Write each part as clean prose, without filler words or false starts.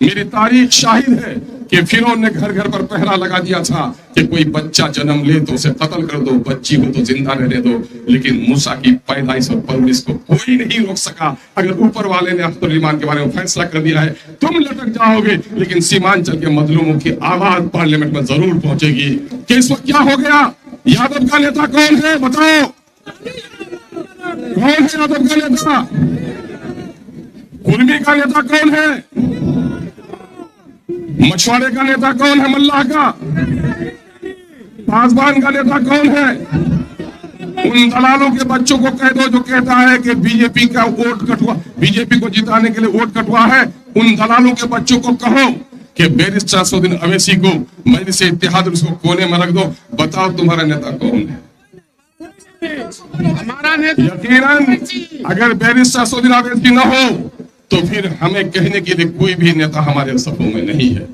मेरी तारीख शाहिद है कि फिरौन ने घर घर पर पहरा लगा दिया था कि कोई बच्चा जन्म ले तो उसे कत्ल कर दो, बच्ची को तो जिंदा रहने दो। लेकिन मूसा की पैदाइश और परवरिश को कोई नहीं रोक सका। अगर ऊपर वाले ने अख्तर ईमान के बारे में फैसला कर दिया है, तुम लटक जाओगे, लेकिन सीमांचल के मजलूमों की आवाज पार्लियामेंट में जरूर पहुंचेगी। कि इस वक्त क्या हो गया? यादव का नेता कौन है बताओ? कौन है यादव का नेता? कुर्मी का नेता कौन है? मछुआरे का नेता कौन है? मल्लाह का? पासवान का नेता कौन है? उन दलालों के बच्चों को कह दो जो कहता है कि बीजेपी का वोट कटवा, बीजेपी को जिताने के लिए वोट कटवा है। उन दलालों के बच्चों को कहो कि बैरिस्टर असदुद्दीन अवैसी को मजलिस इत्तेहाद उसको कोने में रख दो। बताओ तुम्हारा नेता कौन है? हमारा नेता यकीनन अगर बैरिस्टर असदुद्दीन अवैसी न हो तो फिर हमें कहने के लिए कोई भी नेता हमारे सफों में नहीं है।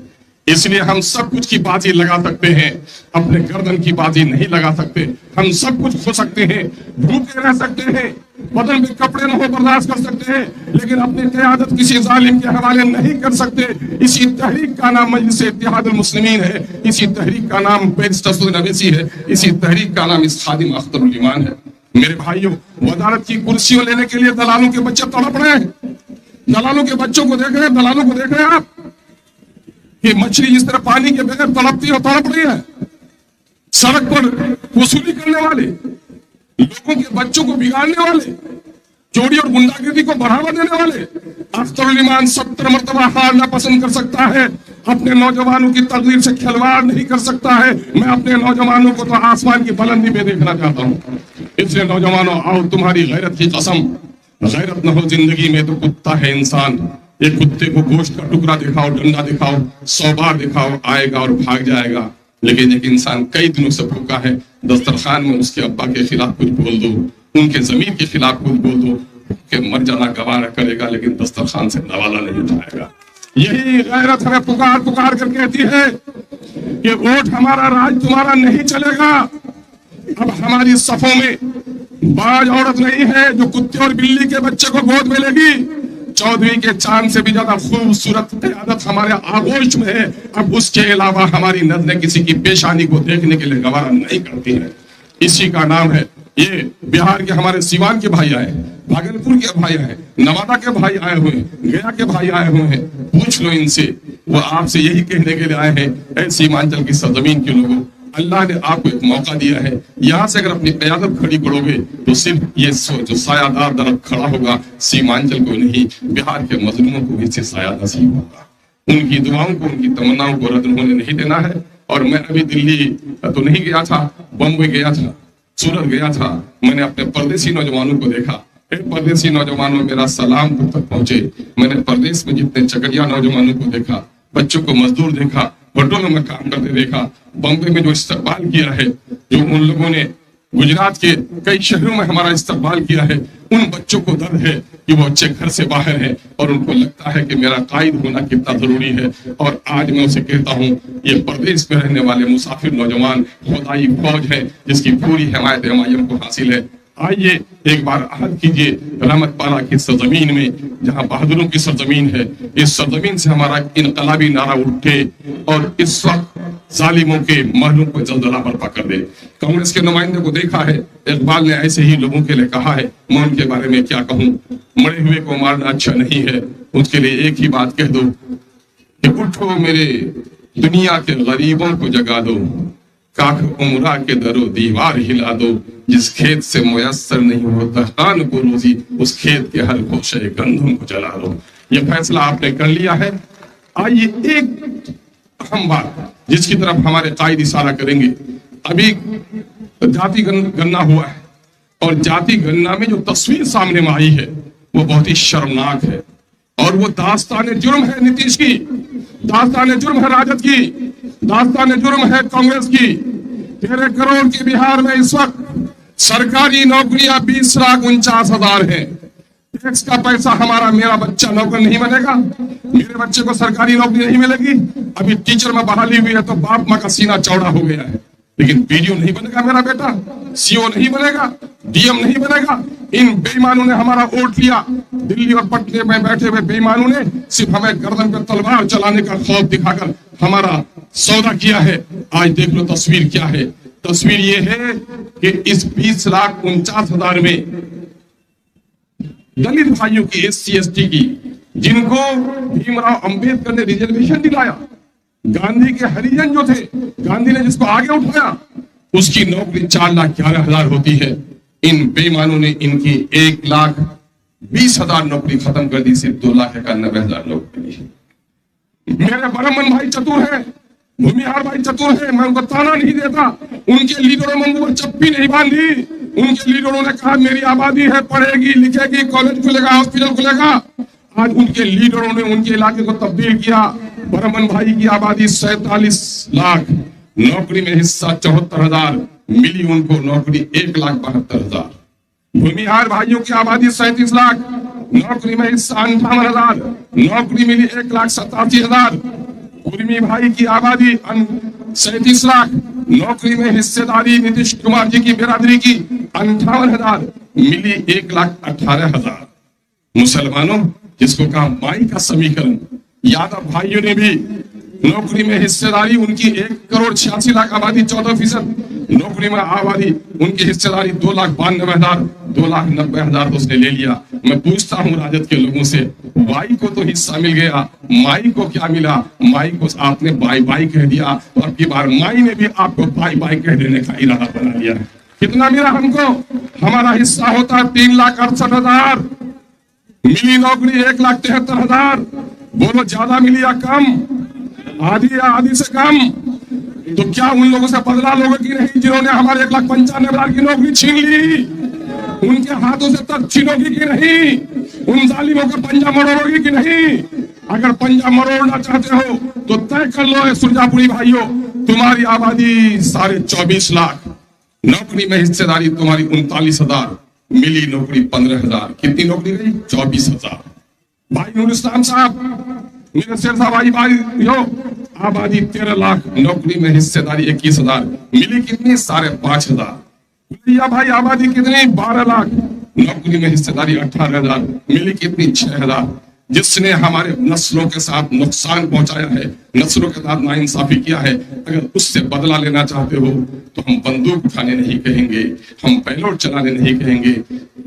इसलिए हम सब कुछ की बाजी लगा सकते हैं, अपने गर्दन की बाजी नहीं लगा सकते। हम सब कुछ खो सकते हैं, भूखे रह सकते हैं, बदन में कपड़े न हो बर्दाश्त कर सकते हैं, लेकिन अपनी क़यादत किसी जालिम के हवाले नहीं कर सकते। इसी तहरीक का नाम मजलिस इत्तेहादुल मुस्लिमीन है, इसी तहरीक का नाम बैरिस्टर असदुद्दीन अवैसी है, इसी तहरीक का नाम इस खादिम अख्तरुल ईमान है। मेरे भाइयों, वजारत की कुर्सियों लेने के लिए दलालों के बच्चे तड़प रहे हैं। दलालों के बच्चों को देख रहे हैं, दलालों को देख रहे हैं आप कि मछली जिस तरह पानी के बगैर तड़पती है, तड़प रही है। सड़क पर वसूली करने वाले, लोगों के बच्चों को बिगाड़ने वाले, चोरी और गुंडागर्दी को बढ़ावा देने वाले। अख्तरुल ईमान 70 मरतबा हारना पसंद कर सकता है, अपने नौजवानों की तकदीर से खिलवाड़ नहीं कर सकता है। मैं अपने नौजवानों को तो आसमान की बुलंदी में देखना चाहता हूँ। इसलिए नौजवानों, आओ तुम्हारी गैरत की कसम, गैरत न हो जिंदगी में तो कुत्ता है इंसान। एक कुत्ते को गोश्त का टुकड़ा दिखाओ, डंडा दिखाओ, 100 बार दिखाओ, आएगा और भाग जाएगा। लेकिन एक इंसान कई दिनों से भूखा है, दस्तरखान में उसके अब्बा के खिलाफ कुछ बोल दो, उनके जमीन के खिलाफ कुछ बोल दो, कि मर जाना गवारा करेगा लेकिन दस्तरखान से नवाला नहीं उठाएगा। यही गैरत हमें पुकार पुकार कर कहती है कि वोट हमारा, राज तुम्हारा नहीं चलेगा। अब हमारी सफों में बाज औरत नहीं है जो कुत्ते और बिल्ली के बच्चे को गोद में लेगी। चौधरी के चांद से भी ज्यादा खूबसूरत क़यादत हमारे आगोश में है। अब उसके अलावा हमारी नजरें किसी की पेशानी को देखने के लिए गवारा नहीं करती है। इसी का नाम है, ये बिहार के हमारे सीवान के भाई आए, भागलपुर के भाई आए, नवादा के भाई आए हुए, गया के भाई आए हुए हैं। पूछ लो इनसे, वो आपसे यही कहने के लिए आए हैं, ऐ सीमांचल की सरजमीन के लोगों, अल्लाह ने आपको एक मौका दिया है। यहाँ से अगर अपनी क़यादत खड़ी करोगे तो सिर्फ ये जो सायादार दरख्त खड़ा होगा, सीमांचल को नहीं, बिहार के मजलूमों को भी इससे साया नसीब होगा। उनकी दुआओं को, उनकी तमन्नाओं को रद्द होने नहीं देना है। और मैं अभी दिल्ली तो नहीं गया था, बम्बई गया था, सूरत गया था। मैंने अपने परदेसी नौजवानों को देखा। परदेसी नौजवानों, मेरा सलाम तुम तक पहुंचे। मैंने परदेश में जितने चकरिया नौजवानों को देखा, बच्चों को मजदूर देखा, होटलों में काम करते देखा, बम्बई में जो इस्तकबाल किया है, जो उन लोगों ने गुजरात के कई शहरों में हमारा इस्तकबाल किया है, उन बच्चों को दर्द है कि वो बच्चे घर से बाहर हैं और उनको लगता है कि मेरा कायद होना कितना जरूरी है। और आज मैं उसे कहता हूँ, ये परदेश में रहने वाले मुसाफिर नौजवान खुदाई फौज है जिसकी पूरी हिमायत एमआईएम को हासिल है। आइए एक बार अहद कीजिए रहमत पारा की सरजमीन में, जहां बहादुरों की सरजमीन है, इस सरजमीन से हमारा इनकलाबी नारा उठे और इस वक्त जालिमों के महलों को जलजला बर्पा कर दे। कांग्रेस के नुमाइंदे को देखा है, इकबाल ने ऐसे ही लोगों के लिए कहा है। मैं उनके बारे में क्या कहूँ, मरे हुए को मारना अच्छा नहीं है। उसके लिए एक ही बात कह दो कि उठो मेरे दुनिया के गरीबों को जगा दो, काख उमरा के दरो दीवार हिला दो, जिस खेत से मुयस्सर नहीं होता खान को रोजी, उस खेत के हर गोशे गंदम को जला दो। ये फैसला आपने कर लिया है। आइए एक अहम बात जिसकी तरफ हमारे कायद इशारा करेंगे। अभी जाति गणना हुआ है और जाति गणना में जो तस्वीर सामने में आई है वो बहुत ही शर्मनाक है और वो दास्तान जुर्म है नीतीश की, दास्तान जुर्म है राजद की, दास्तान जुर्म है कांग्रेस की। 13 करोड़ के बिहार में इस वक्त सरकारी नौकरियां 20,49,000 है। टैक्स का पैसा हमारा, मेरा बच्चा नौकर नहीं बनेगा, मेरे बच्चे को सरकारी नौकरी नहीं मिलेगी। अभी टीचर में बहाली हुई है तो बाप माँ का सीना चौड़ा हो गया है, लेकिन पीडीओ नहीं बनेगा मेरा बेटा, सीओ नहीं बनेगा, डीएम नहीं बनेगा। इन बेईमानों ने हमारा वोट लिया, दिल्ली और पटने में बैठे हुए बेईमानों ने सिर्फ हमें गर्दन पर तलवार चलाने का खौफ दिखाकर हमारा सौदा किया है। आज देख लो तस्वीर क्या है। तस्वीर ये है कि इस 20,49,000 में दलित भाइयों की, SC ST की, जिनको भीमराव अंबेडकर ने रिजर्वेशन दिलाया, गांधी के हरिजन जो थे, गांधी ने जिसको आगे उठाया, उसकी नौकरी 4,11,000 होती है। इन बेईमानों ने इनकी 1,20,000 नौकरी खत्म कर दी, सिर्फ 2,91,000 नौकरी। मेरे ब्राह्मण भाई चतुर है, भूमिहार भाई चतुर है, मैं उनको ताना नहीं देता। उनके लीडरों में मुंह पर चप्पी नहीं बांधी। उनके लीडरों ने कहा मेरी आबादी है, पढ़ेगी लिखेगी, कॉलेज खुलेगा, हॉस्पिटल खुलेगा। आज उनके लीडरों ने उनके इलाके को तब्दील किया। ब्राह्मण भाई की आबादी 47 लाख, नौकरी में हिस्सा 74,000 मिली उनको, नौकरी 1,72,000। भूमिहार भाइयों की आबादी 37 लाख, नौकरी में हिस्सा 58,000, नौकरी मिली 1,87,000। कुर्मी भाई की आबादी 37 लाख, नौकरी में हिस्सेदारी नीतीश कुमार जी की बिरादरी की 58,000, मिली 1,18,000। मुसलमानों, जिसको कहा माई का समीकरण, यादव भाइयों ने भी नौकरी में हिस्सेदारी, उनकी 1,86,00,000 आबादी 14%, नौकरी में आबादी उनकी हिस्सेदारी 2,92,000, 2,90,000 तो उसने ले लिया। मैं पूछता हूं राजद के लोगों से, भाई को तो हिस्सा मिल गया, माई को क्या मिला? माई को आपने बाई बाई कह दिया, और की बार माई ने भी आपको बाई बाई कह देने का इरादा बना लिया। कितना मिला हमको? हमारा हिस्सा होता है 3,68,000, मिली नौकरी 1,73,000। बोलो ज्यादा मिली या कम? आधी या आधी से कम? तो क्या उन लोगों से बदला लोगों की नहीं जिन्होंने हमारे 1,95,000 की नौकरी छीन ली? उनके हाथों से तक छीनोगी कि नहीं? उन जालिमों का पंजा मरोड़ोगी कि नहीं? अगर पंजा मरोड़ना चाहते हो तो तय कर लो सुरजापुरी भाइयों, तुम्हारी आबादी 24.5 लाख, नौकरी में हिस्सेदारी तुम्हारी 39,000, मिली नौकरी 15,000। कितनी नौकरी गई? 24,000। भाई नूर इस्लाम साहब, मेरे शेरशाह भाई यो, आबादी 13 लाख, नौकरी में हिस्सेदारी 21,000, मिली कितनी? 5,500। भैया भाई आबादी कितनी? 12 लाख, नौकरी में हिस्सेदारी 18,000, मिली कितनी? 6,000। जिसने हमारे नस्लों के साथ नुकसान पहुंचाया है, नस्लों के साथ नाइंसाफी किया है, अगर उससे बदला लेना चाहते हो तो हम बंदूक उठाने नहीं कहेंगे, हम पैलोट चलाने नहीं कहेंगे।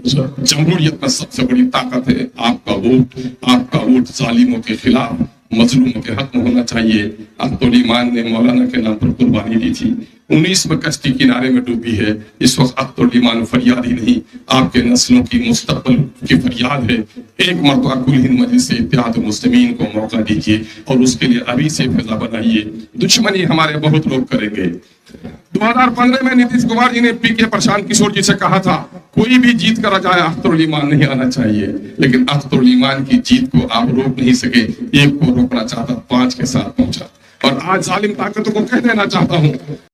जमहूरियत में सबसे बड़ी ताकत है आपका वोट। आपका वोट जालिमों के खिलाफ, मजलूमों के हक में होना चाहिए। अब्दुल ईमान ने मौलाना के नाम पर कुर्बानी दी थी, 19 में कश्ती किनारे में डूबी है। इस वक्त अब्दुल ईमान फरियाद ही नहीं, आपके नस्लों की मुस्तकबिल की फरियाद है। एक मरतबा कुल हिंद मजलिस इत्तेहाद मुस्लिमीन को मौका दीजिए और उसके लिए अभी से फिजा बनाइए। दुश्मनी हमारे बहुत लोग करेंगे। 2015 में नीतीश कुमार जी ने PK प्रशांत किशोर जी से कहा था, कोई भी जीत कर आ जाए अख्तरुल ईमान नहीं आना चाहिए। लेकिन अख्तरुल ईमान की जीत को आप रोक नहीं सके, एक को रोकना चाहता 5 के साथ पहुंचा। और आज जालिम ताकतों को कह देना चाहता हूं,